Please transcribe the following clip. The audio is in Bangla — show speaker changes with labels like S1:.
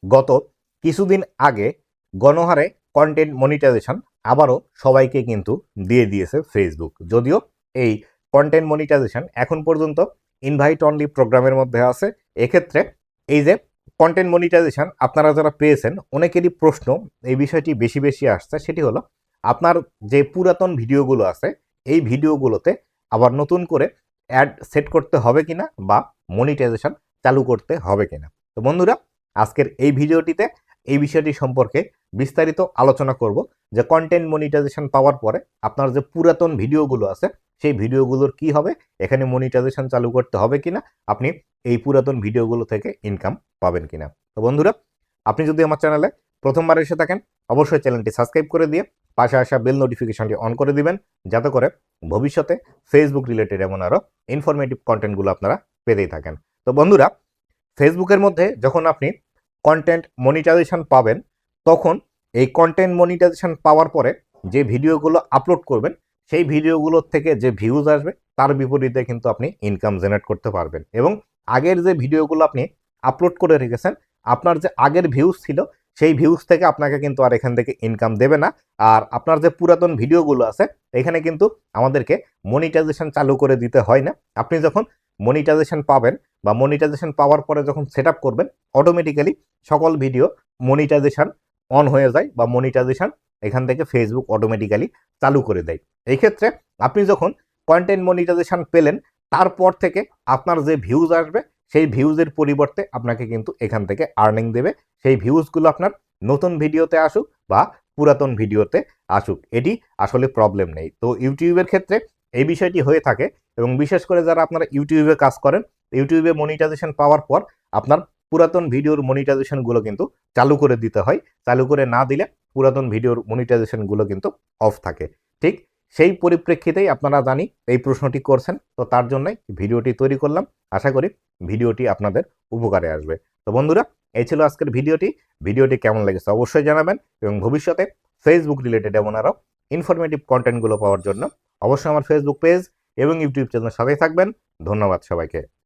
S1: গত কিছুদিন আগে গণহারে কন্টেন্ট মনিটাইজেশন আবারও সবাইকে কিন্তু দিয়ে দিয়েছে ফেসবুক। যদিও এই কন্টেন্ট মনিটাইজেশন এখন পর্যন্ত ইনভাইট অনলি প্রোগ্রামের মধ্যে আছে। এক্ষেত্রে এই যে কন্টেন্ট মনিটাইজেশন আপনারা যারা পেয়েছেন অনেকেরই প্রশ্ন এই বিষয়টি বেশি বেশি আসছে, সেটি হলো আপনার যে পুরাতন ভিডিওগুলো আছে এই ভিডিওগুলোতে আবার নতুন করে অ্যাড সেট করতে হবে কিনা বা মনিটাইজেশন চালু করতে হবে কিনা। তো বন্ধুরা, আজকের এই ভিডিওটিতে এই বিষয়টি সম্পর্কে বিস্তারিত আলোচনা করব যে কন্টেন্ট মনিটাইজেশন পাওয়ার পরে আপনার যে পুরাতন ভিডিওগুলো আছে সেই ভিডিওগুলোর কি হবে, এখানে মনিটাইজেশন চালু করতে হবে কিনা, আপনি এই পুরাতন ভিডিওগুলো থেকে ইনকাম পাবেন কিনা। তো বন্ধুরা, আপনি যদি আমার চ্যানেলে প্রথমবার এসে থাকেন অবশ্যই চ্যানেলটি সাবস্ক্রাইব করে দিয়ে পাশে আসা বেল নোটিফিকেশনটি অন করে দিবেন, যাতে করে ভবিষ্যতে ফেসবুক রিলেটেড এমন আরও ইনফরমেটিভ কন্টেন্টগুলো আপনারা পেতেই থাকেন। তো বন্ধুরা, ফেসবুকের মধ্যে যখন আপনি কন্টেন্ট মনিটাইজেশন পাবেন তখন এই কন্টেন্ট মনিটাইজেশন পাওয়ার পরে যে ভিডিওগুলো আপলোড করবেন সেই ভিডিওগুলোর থেকে যে ভিউজ আসবে তার বিপরীতে কিন্তু আপনি ইনকাম জেনারেট করতে পারবেন। এবং আগের যে ভিডিওগুলো আপনি আপলোড করে রেখেছেন আপনার যে আগের ভিউজ ছিল সেই ভিউজ থেকে আপনাকে কিন্তু আর এখান থেকে ইনকাম দেবে না। আর আপনার যে পুরাতন ভিডিওগুলো আছে এখানে কিন্তু আমাদেরকে মনিটাইজেশন চালু করে দিতে হয় না। আপনি যখন মনিটাইজেশন পাবেন বা মনিটাইজেশন পাওয়ার পরে যখন সেট আপ করবেন অটোমেটিক্যালি সকল ভিডিও মনিটাইজেশন অন হয়ে যায় বা মনিটাইজেশন এখান থেকে ফেসবুক অটোমেটিক্যালি চালু করে দেয়। এই ক্ষেত্রে আপনি যখন কন্টেন্ট মনিটাইজেশন পেলেন তারপর থেকে আপনার যে ভিউজ আসবে সেই ভিউজের পরিবর্তে আপনাকে কিন্তু এখান থেকে আর্নিং দেবে। সেই ভিউজগুলো আপনার নতুন ভিডিওতে আসুক বা পুরাতন ভিডিওতে আসুক, এটি আসলে প্রবলেম নেই। তো ইউটিউবের ক্ষেত্রে এই বিষয়টি হয়ে থাকে এবং বিশেষ করে যারা আপনারা ইউটিউবে কাজ করেন ইউটিউবে মনিটাইজেশন পাওয়ার পর আপনার পুরাতন ভিডিওর মনিটাইজেশনগুলো কিন্তু চালু করে দিতে হয়। চালু করে না দিলে পুরাতন ভিডিওর মনিটাইজেশনগুলো কিন্তু অফ থাকে। ঠিক সেই পরিপ্রেক্ষিতেই আপনারা জানি এই প্রশ্নটি করছেন, তো তার জন্যই ভিডিওটি তৈরি করলাম। আশা করি ভিডিওটি আপনাদের উপকারে আসবে। তো বন্ধুরা, এই ছিল আজকের ভিডিওটি কেমন লেগেছে অবশ্যই জানাবেন এবং ভবিষ্যতে ফেসবুক রিলেটেড এমন আরও ইনফরমেটিভ কন্টেন্টগুলো পাওয়ার জন্য অবশ্যই আমার ফেসবুক পেজ এবং ইউটিউব চ্যানেলের সাথেই থাকবেন। ধন্যবাদ সবাইকে।